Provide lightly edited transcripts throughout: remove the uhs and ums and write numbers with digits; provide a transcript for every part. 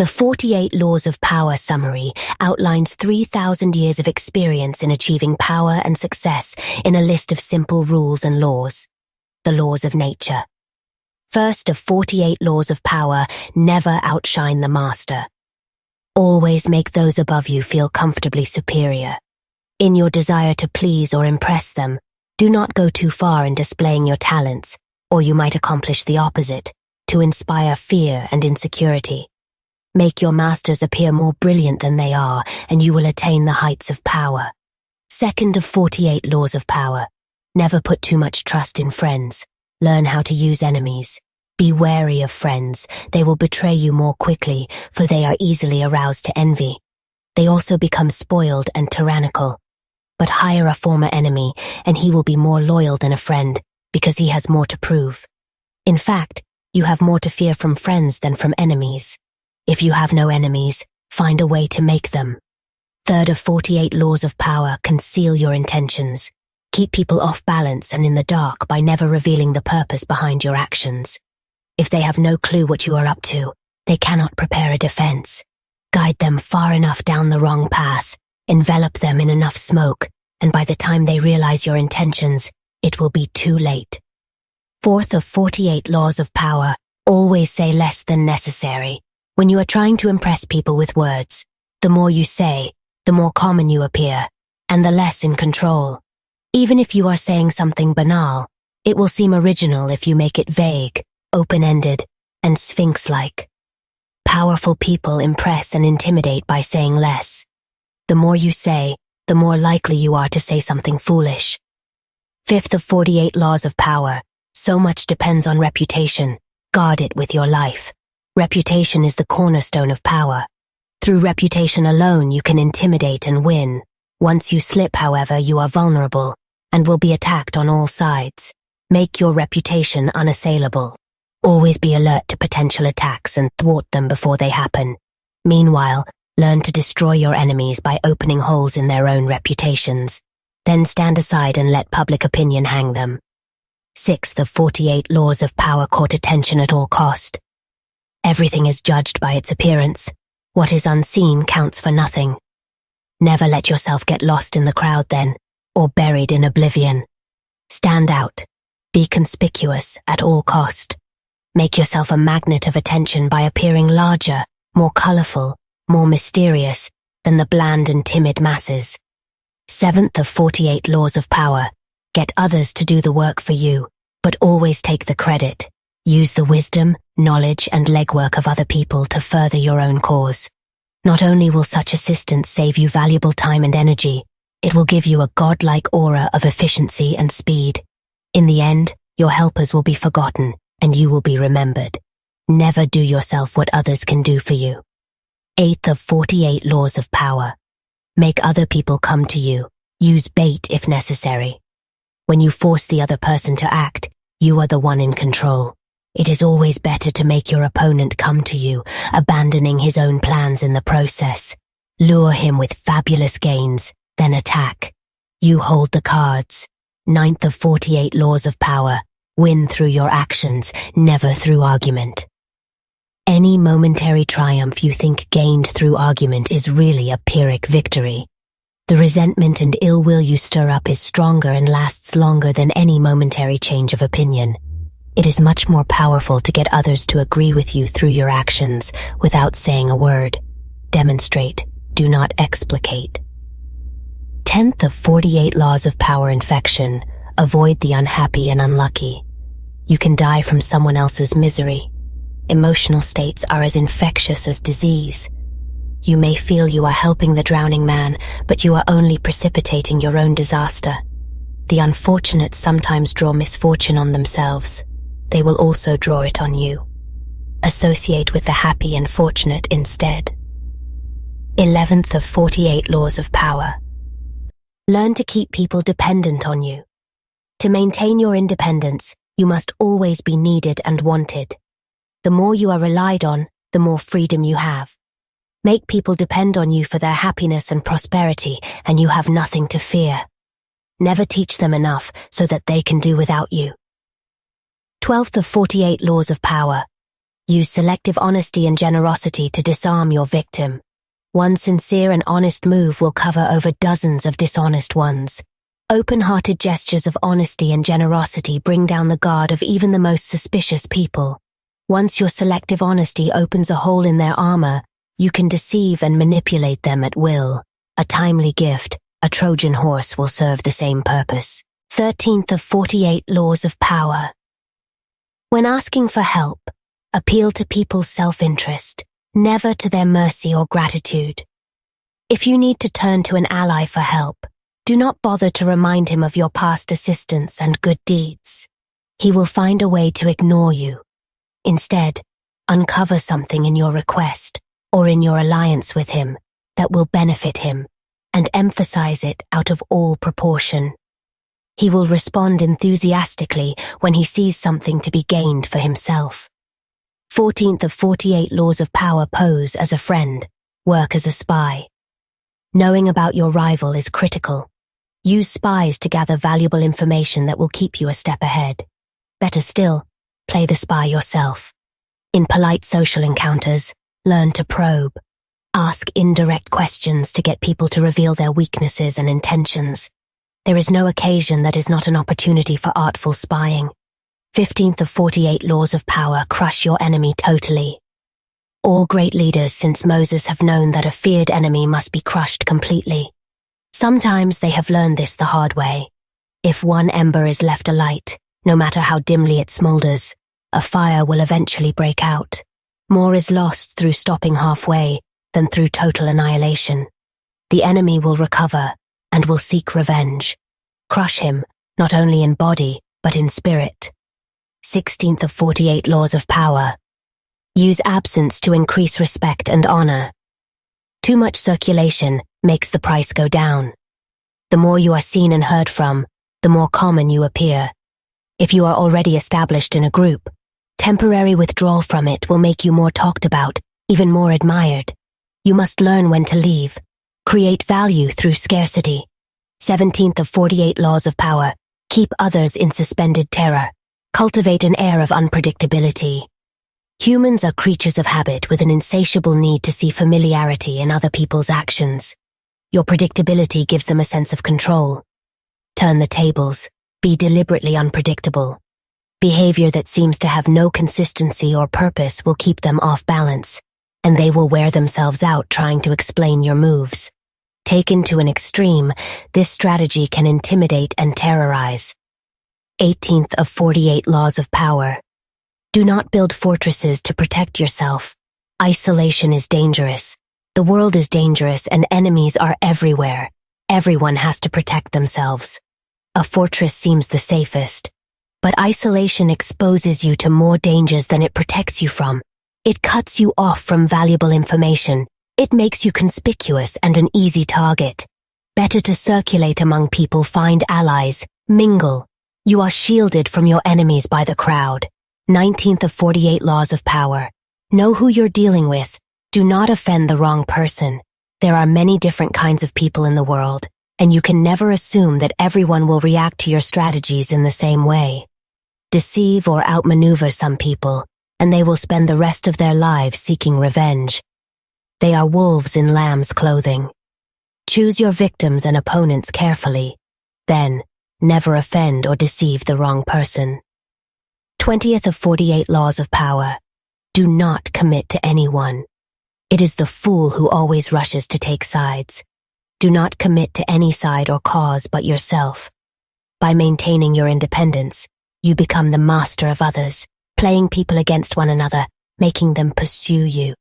The 48 Laws of Power summary outlines 3,000 years of experience in achieving power and success in a list of simple rules and laws. The laws of nature. First of 48 laws of power, never outshine the master. Always make those above you feel comfortably superior. In your desire to please or impress them, do not go too far in displaying your talents, or you might accomplish the opposite, to inspire fear and insecurity. Make your masters appear more brilliant than they are, and you will attain the heights of power. Second of 48 laws of power. Never put too much trust in friends. Learn how to use enemies. Be wary of friends. They will betray you more quickly, for they are easily aroused to envy. They also become spoiled and tyrannical. But hire a former enemy, and he will be more loyal than a friend, because he has more to prove. In fact, you have more to fear from friends than from enemies. If you have no enemies, find a way to make them. Third of 48 laws of power, conceal your intentions. Keep people off balance and in the dark by never revealing the purpose behind your actions. If they have no clue what you are up to, they cannot prepare a defense. Guide them far enough down the wrong path, envelop them in enough smoke, and by the time they realize your intentions, it will be too late. Fourth of 48 laws of power, always say less than necessary. When you are trying to impress people with words, the more you say, the more common you appear, and the less in control. Even if you are saying something banal, it will seem original if you make it vague, open-ended, and sphinx-like. Powerful people impress and intimidate by saying less. The more you say, the more likely you are to say something foolish. Fifth of 48 laws of power, so much depends on reputation. Guard it with your life. Reputation is the cornerstone of power. Through reputation alone, you can intimidate and win. Once you slip, however, you are vulnerable and will be attacked on all sides. Make your reputation unassailable. Always be alert to potential attacks and thwart them before they happen. Meanwhile, learn to destroy your enemies by opening holes in their own reputations. Then stand aside and let public opinion hang them. Sixth of 48 laws of power court attention at all cost. Everything is judged by its appearance. What is unseen counts for nothing. Never let yourself get lost in the crowd then, or buried in oblivion. Stand out. Be conspicuous at all cost. Make yourself a magnet of attention by appearing larger, more colorful, more mysterious than the bland and timid masses. Seventh of 48 laws of power. Get others to do the work for you, but always take the credit. Use the wisdom, knowledge, and legwork of other people to further your own cause. Not only will such assistance save you valuable time and energy, it will give you a godlike aura of efficiency and speed. In the end, your helpers will be forgotten, and you will be remembered. Never do yourself what others can do for you. Eighth of 48 laws of power. Make other people come to you. Use bait if necessary. When you force the other person to act, you are the one in control. It is always better to make your opponent come to you, abandoning his own plans in the process. Lure him with fabulous gains, then attack. You hold the cards. Ninth of 48 laws of power. Win through your actions, never through argument. Any momentary triumph you think gained through argument is really a Pyrrhic victory. The resentment and ill will you stir up is stronger and lasts longer than any momentary change of opinion. It is much more powerful to get others to agree with you through your actions without saying a word. Demonstrate, do not explicate. 10th of 48 laws of power infection. Avoid the unhappy and unlucky. You can die from someone else's misery. Emotional states are as infectious as disease. You may feel you are helping the drowning man, but you are only precipitating your own disaster. The unfortunate sometimes draw misfortune on themselves. They will also draw it on you. Associate with the happy and fortunate instead. 11th of 48 laws of power. Learn to keep people dependent on you. To maintain your independence, you must always be needed and wanted. The more you are relied on, the more freedom you have. Make people depend on you for their happiness and prosperity, and you have nothing to fear. Never teach them enough so that they can do without you. 12th of 48 laws of power. Use selective honesty and generosity to disarm your victim. One sincere and honest move will cover over dozens of dishonest ones. Open-hearted gestures of honesty and generosity bring down the guard of even the most suspicious people. Once your selective honesty opens a hole in their armor, you can deceive and manipulate them at will. A timely gift, a Trojan horse, will serve the same purpose. 13th of 48 Laws of Power. When asking for help, appeal to people's self-interest, never to their mercy or gratitude. If you need to turn to an ally for help, do not bother to remind him of your past assistance and good deeds. He will find a way to ignore you. Instead, uncover something in your request or in your alliance with him that will benefit him, and emphasize it out of all proportion. He will respond enthusiastically when he sees something to be gained for himself. 14th of 48 Laws of Power. Pose as a friend, work as a spy. Knowing about your rival is critical. Use spies to gather valuable information that will keep you a step ahead. Better still, play the spy yourself. In polite social encounters, learn to probe. Ask indirect questions to get people to reveal their weaknesses and intentions. There is no occasion that is not an opportunity for artful spying. 15th of 48 Laws of Power. Crush your enemy totally. All great leaders since Moses have known that a feared enemy must be crushed completely. Sometimes they have learned this the hard way. If one ember is left alight, no matter how dimly it smolders, a fire will eventually break out. More is lost through stopping halfway than through total annihilation. The enemy will recover and will seek revenge. Crush him, not only in body, but in spirit. 16th of 48 Laws of Power. Use absence to increase respect and honor. Too much circulation makes the price go down. The more you are seen and heard from, the more common you appear. If you are already established in a group, temporary withdrawal from it will make you more talked about, even more admired. You must learn when to leave. Create value through scarcity. 17th of 48 Laws of Power. Keep others in suspended terror. Cultivate an air of unpredictability. Humans are creatures of habit with an insatiable need to see familiarity in other people's actions. Your predictability gives them a sense of control. Turn the tables. Be deliberately unpredictable. Behavior that seems to have no consistency or purpose will keep them off balance, and they will wear themselves out trying to explain your moves. Taken to an extreme, this strategy can intimidate and terrorize. 18th of 48 Laws of Power. Do not build fortresses to protect yourself. Isolation is dangerous. The world is dangerous and enemies are everywhere. Everyone has to protect themselves. A fortress seems the safest, but isolation exposes you to more dangers than it protects you from. It cuts you off from valuable information. It makes you conspicuous and an easy target. Better to circulate among people, find allies, mingle. You are shielded from your enemies by the crowd. 19th of 48 Laws of Power. Know who you're dealing with. Do not offend the wrong person. There are many different kinds of people in the world, and you can never assume that everyone will react to your strategies in the same way. Deceive or outmaneuver some people, and they will spend the rest of their lives seeking revenge. They are wolves in lamb's clothing. Choose your victims and opponents carefully. Then, never offend or deceive the wrong person. 20th of 48 Laws of Power. Do not commit to anyone. It is the fool who always rushes to take sides. Do not commit to any side or cause but yourself. By maintaining your independence, you become the master of others, playing people against one another, making them pursue you.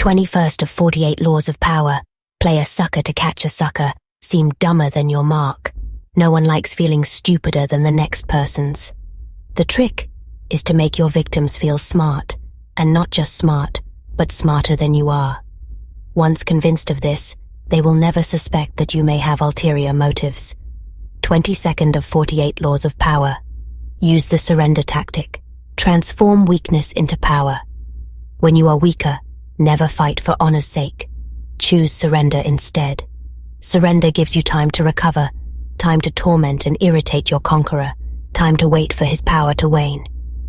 21st of 48 Laws of Power. Play a sucker to catch a sucker. Seem dumber than your mark. No one likes feeling stupider than the next person's. The trick is to make your victims feel smart, and not just smart, but smarter than you are. Once convinced of this, they will never suspect that you may have ulterior motives. 22nd of 48 Laws of Power. Use the surrender tactic. Transform weakness into power. When you are weaker, never fight for honor's sake. Choose surrender instead. Surrender gives you time to recover, time to torment and irritate your conqueror, time to wait for his power to wane.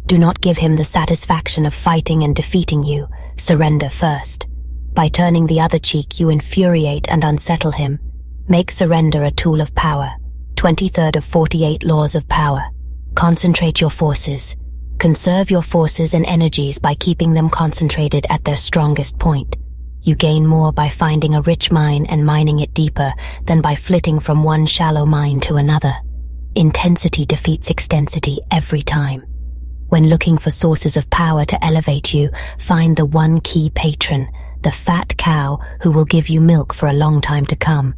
Do not give him the satisfaction of fighting and defeating you. Surrender first. By turning the other cheek, you infuriate and unsettle him. Make surrender a tool of power. 23rd of 48 Laws of Power. Concentrate your forces. Conserve your forces and energies by keeping them concentrated at their strongest point. You gain more by finding a rich mine and mining it deeper than by flitting from one shallow mine to another. Intensity defeats extensity every time. When looking for sources of power to elevate you, find the one key patron, the fat cow who will give you milk for a long time to come.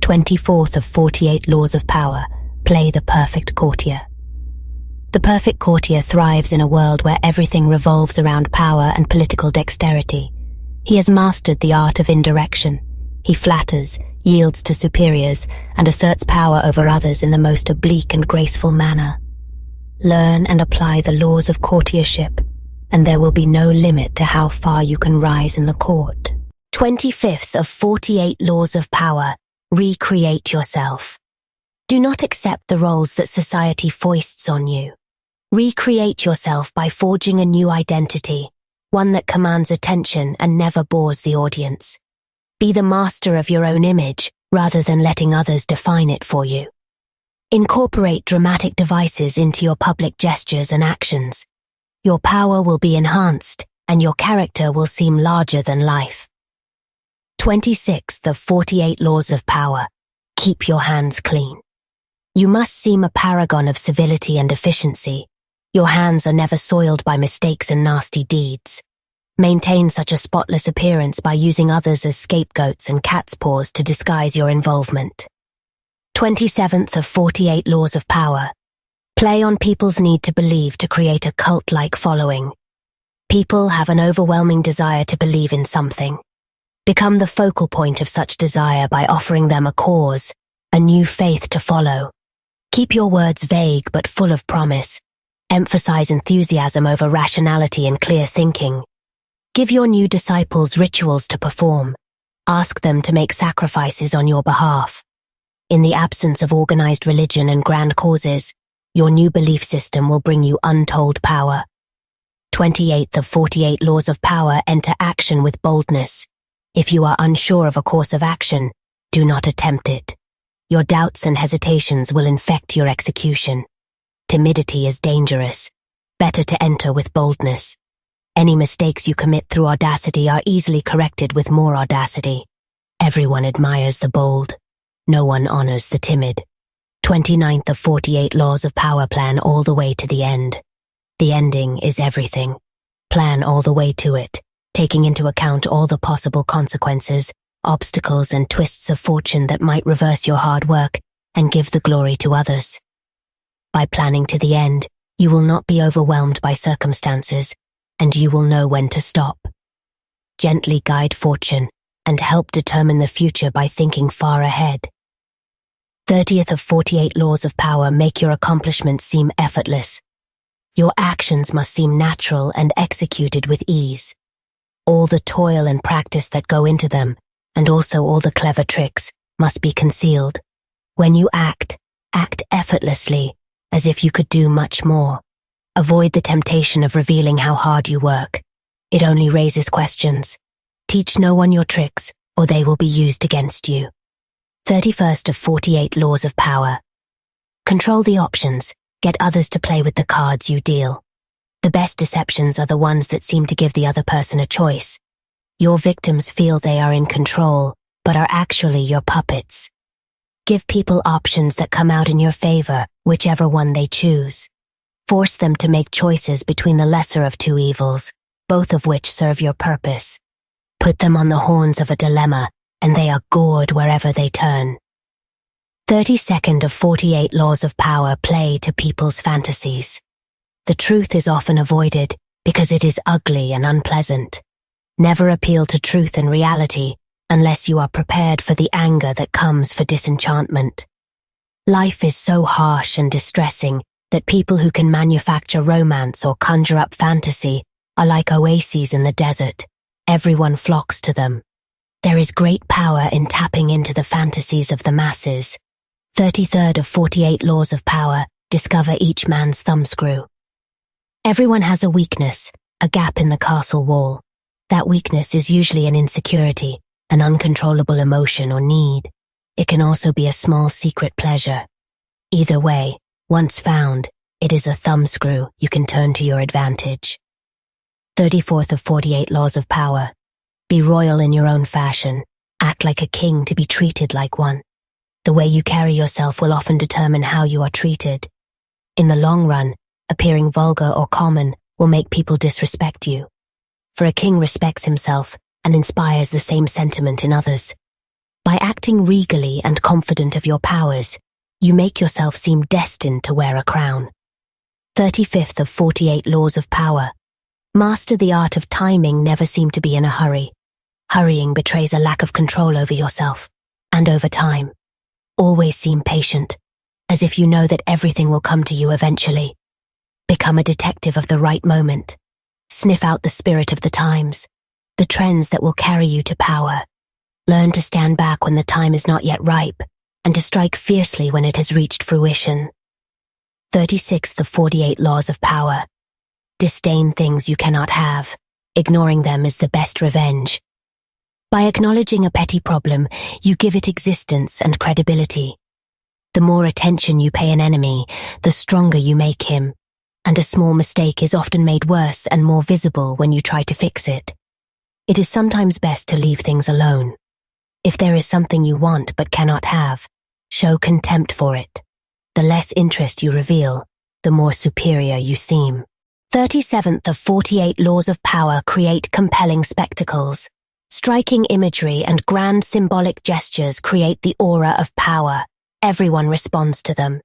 24th of 48 Laws of Power. Play the perfect courtier. The perfect courtier thrives in a world where everything revolves around power and political dexterity. He has mastered the art of indirection. He flatters, yields to superiors, and asserts power over others in the most oblique and graceful manner. Learn and apply the laws of courtiership, and there will be no limit to how far you can rise in the court. 25th of 48 Laws of Power. Recreate yourself. Do not accept the roles that society foists on you. Recreate yourself by forging a new identity, one that commands attention and never bores the audience. Be the master of your own image rather than letting others define it for you. Incorporate dramatic devices into your public gestures and actions. Your power will be enhanced and your character will seem larger than life. 26th of 48 Laws of Power. Keep your hands clean. You must seem a paragon of civility and efficiency. Your hands are never soiled by mistakes and nasty deeds. Maintain such a spotless appearance by using others as scapegoats and cat's paws to disguise your involvement. 27th of 48 Laws of Power. Play on people's need to believe to create a cult-like following. People have an overwhelming desire to believe in something. Become the focal point of such desire by offering them a cause, a new faith to follow. Keep your words vague but full of promise. Emphasize enthusiasm over rationality and clear thinking. Give your new disciples rituals to perform. Ask them to make sacrifices on your behalf. In the absence of organized religion and grand causes, your new belief system will bring you untold power. 28th of 48 Laws of Power. Enter action with boldness. If you are unsure of a course of action, do not attempt it. Your doubts and hesitations will infect your execution. Timidity is dangerous. Better to enter with boldness. Any mistakes you commit through audacity are easily corrected with more audacity. Everyone admires the bold. No one honors the timid. 29th of 48 Laws of Power. Plan all the way to the end. The ending is everything. Plan all the way to it, taking into account all the possible consequences, obstacles and twists of fortune that might reverse your hard work and give the glory to others. By planning to the end, you will not be overwhelmed by circumstances, and you will know when to stop. Gently guide fortune and help determine the future by thinking far ahead. 30th of 48 Laws of Power. Make your accomplishments seem effortless. Your actions must seem natural and executed with ease. All the toil and practice that go into them, and also all the clever tricks, must be concealed. When you act effortlessly, as if you could do much more. Avoid the temptation of revealing how hard you work. It only raises questions. Teach no one your tricks, or they will be used against you. 31st of 48 Laws of Power. Control the options. Get others to play with the cards you deal. The best deceptions are the ones that seem to give the other person a choice. Your victims feel they are in control, but are actually your puppets. Give people options that come out in your favor, whichever one they choose. Force them to make choices between the lesser of two evils, both of which serve your purpose. Put them on the horns of a dilemma, and they are gored wherever they turn. 32nd of 48 Laws of Power. Play to people's fantasies. The truth is often avoided because it is ugly and unpleasant. Never appeal to truth and reality unless you are prepared for the anger that comes for disenchantment. Life is so harsh and distressing that people who can manufacture romance or conjure up fantasy are like oases in the desert. Everyone flocks to them. There is great power in tapping into the fantasies of the masses. 33rd of 48 Laws of Power. Discover each man's thumbscrew. Everyone has a weakness, a gap in the castle wall. That weakness is usually an insecurity, an uncontrollable emotion or need. It can also be a small secret pleasure. Either way, once found, it is a thumbscrew you can turn to your advantage. 34th of 48 Laws of Power. Be royal in your own fashion. Act like a king to be treated like one. The way you carry yourself will often determine how you are treated. In the long run, appearing vulgar or common will make people disrespect you. For a king respects himself and inspires the same sentiment in others. By acting regally and confident of your powers, you make yourself seem destined to wear a crown. 35th of 48 Laws of Power. Master the art of timing. Never seem to be in a hurry. Hurrying betrays a lack of control over yourself and over time. Always seem patient, as if you know that everything will come to you eventually. Become a detective of the right moment. Sniff out the spirit of the times, the trends that will carry you to power. Learn to stand back when the time is not yet ripe, and to strike fiercely when it has reached fruition. 36th of 48 Laws of Power. Disdain things you cannot have. Ignoring them is the best revenge. By acknowledging a petty problem, you give it existence and credibility. The more attention you pay an enemy, the stronger you make him, and a small mistake is often made worse and more visible when you try to fix it. It is sometimes best to leave things alone. If there is something you want but cannot have, show contempt for it. The less interest you reveal, the more superior you seem. 37th of 48 Laws of Power. Create compelling spectacles. Striking imagery and grand symbolic gestures create the aura of power. Everyone responds to them.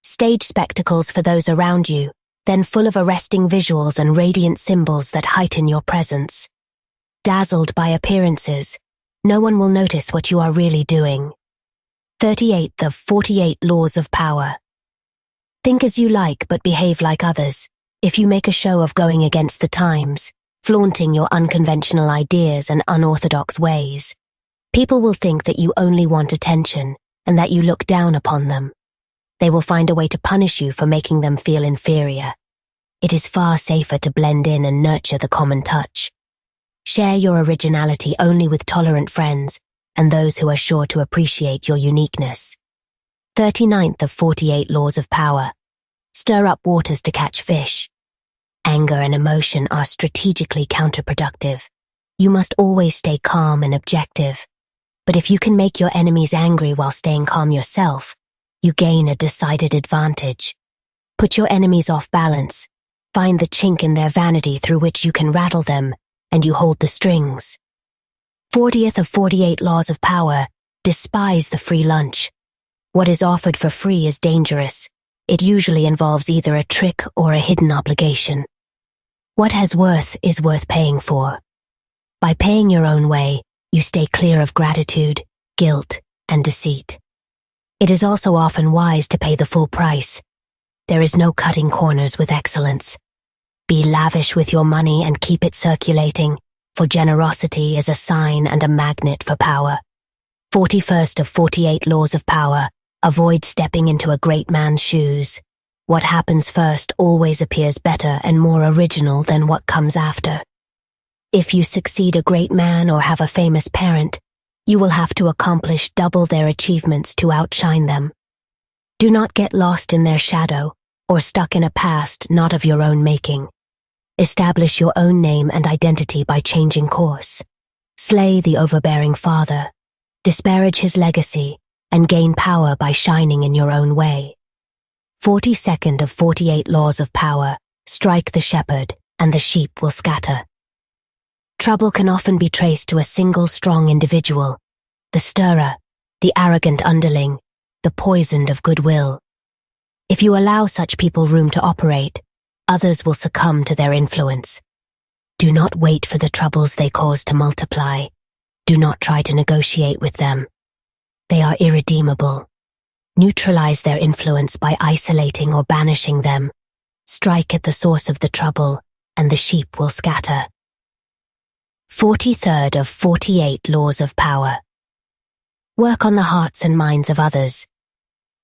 Stage spectacles for those around you, then full of arresting visuals and radiant symbols that heighten your presence. Dazzled by appearances, no one will notice what you are really doing. 38th of 48 Laws of Power. Think as you like but behave like others. If you make a show of going against the times, flaunting your unconventional ideas and unorthodox ways, people will think that you only want attention and that you look down upon them. They will find a way to punish you for making them feel inferior. It is far safer to blend in and nurture the common touch. Share your originality only with tolerant friends and those who are sure to appreciate your uniqueness. 39th of 48 Laws of Power. Stir up waters to catch fish. Anger and emotion are strategically counterproductive. You must always stay calm and objective. But if you can make your enemies angry while staying calm yourself, you gain a decided advantage. Put your enemies off balance. Find the chink in their vanity through which you can rattle them, and you hold the strings. 40th of 48 Laws of Power. Despise the free lunch. What is offered for free is dangerous. It usually involves either a trick or a hidden obligation. What has worth is worth paying for. By paying your own way, you stay clear of gratitude, guilt, and deceit. It is also often wise to pay the full price. There is no cutting corners with excellence. Be lavish with your money and keep it circulating, for generosity is a sign and a magnet for power. 41st of 48 Laws of Power. Avoid stepping into a great man's shoes. What happens first always appears better and more original than what comes after. If you succeed a great man or have a famous parent, you will have to accomplish double their achievements to outshine them. Do not get lost in their shadow or stuck in a past not of your own making. Establish your own name and identity by changing course. Slay the overbearing father, disparage his legacy, and gain power by shining in your own way. 42nd of 48 Laws of Power. Strike the shepherd, and the sheep will scatter. Trouble can often be traced to a single strong individual, the stirrer, the arrogant underling, the poisoned of goodwill. If you allow such people room to operate, others will succumb to their influence. Do not wait for the troubles they cause to multiply. Do not try to negotiate with them. They are irredeemable. Neutralize their influence by isolating or banishing them. Strike at the source of the trouble, and the sheep will scatter. 43rd of 48 Laws of Power. Work on the hearts and minds of others.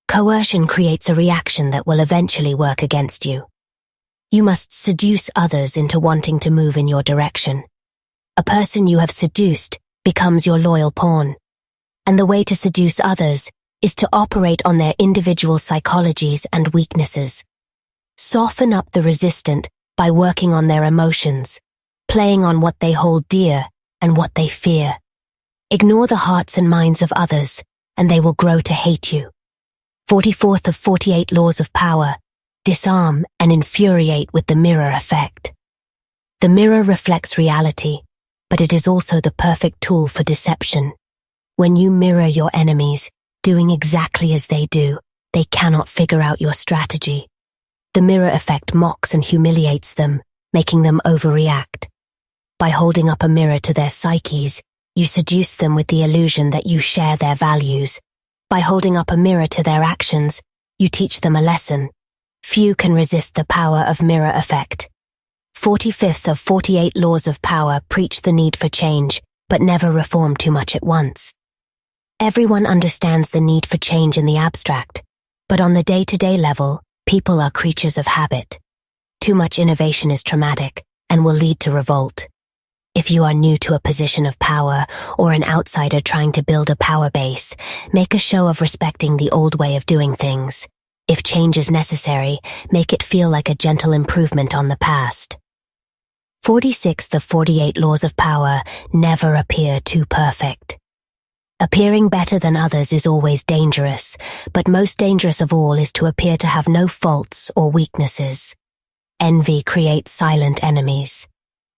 Coercion creates a reaction that will eventually work against you. You must seduce others into wanting to move in your direction. A person you have seduced becomes your loyal pawn. And the way to seduce others is to operate on their individual psychologies and weaknesses. Soften up the resistant by working on their emotions, playing on what they hold dear and what they fear. Ignore the hearts and minds of others, and they will grow to hate you. 44th of 48 Laws of Power. Disarm and infuriate with the mirror effect. The mirror reflects reality, but it is also the perfect tool for deception. When you mirror your enemies, doing exactly as they do, they cannot figure out your strategy. The mirror effect mocks and humiliates them, making them overreact. By holding up a mirror to their psyches, you seduce them with the illusion that you share their values. By holding up a mirror to their actions, you teach them a lesson. Few can resist the power of mirror effect. 45th of 48 Laws of Power preach the need for change, but never reform too much at once. Everyone understands the need for change in the abstract, but on the day-to-day level, people are creatures of habit. Too much innovation is traumatic and will lead to revolt. If you are new to a position of power or an outsider trying to build a power base, make a show of respecting the old way of doing things. If change is necessary, make it feel like a gentle improvement on the past. 46th of 48 Laws of Power. Never appear too perfect. Appearing better than others is always dangerous, but most dangerous of all is to appear to have no faults or weaknesses. Envy creates silent enemies.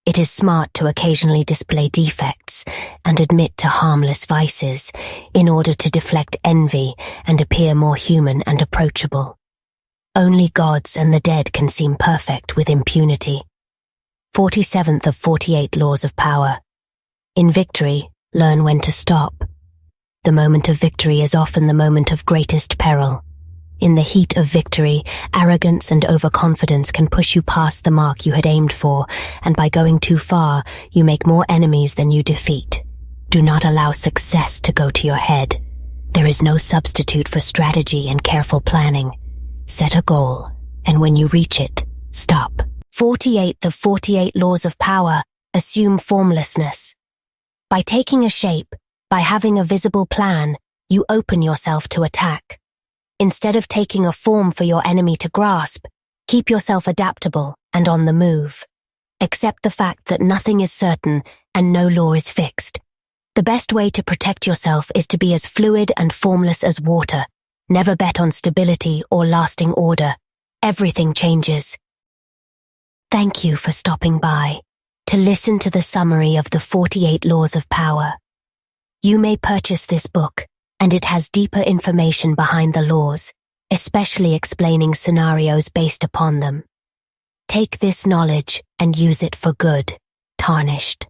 It is smart to occasionally display defects and admit to harmless vices in order to deflect envy and appear more human and approachable. Only gods and the dead can seem perfect with impunity. 47th of 48 Laws of Power. In victory, learn when to stop. The moment of victory is often the moment of greatest peril. In the heat of victory, arrogance and overconfidence can push you past the mark you had aimed for, and by going too far, you make more enemies than you defeat. Do not allow success to go to your head. There is no substitute for strategy and careful planning. Set a goal, and when you reach it, stop. 48th of 48 Laws of Power. Assume formlessness. By taking a shape, by having a visible plan, you open yourself to attack. Instead of taking a form for your enemy to grasp, keep yourself adaptable and on the move. Accept the fact that nothing is certain and no law is fixed. The best way to protect yourself is to be as fluid and formless as water. Never bet on stability or lasting order. Everything changes. Thank you for stopping by to listen to the summary of the 48 Laws of Power. You may purchase this book, and it has deeper information behind the laws, especially explaining scenarios based upon them. Take this knowledge and use it for good. Tarnished.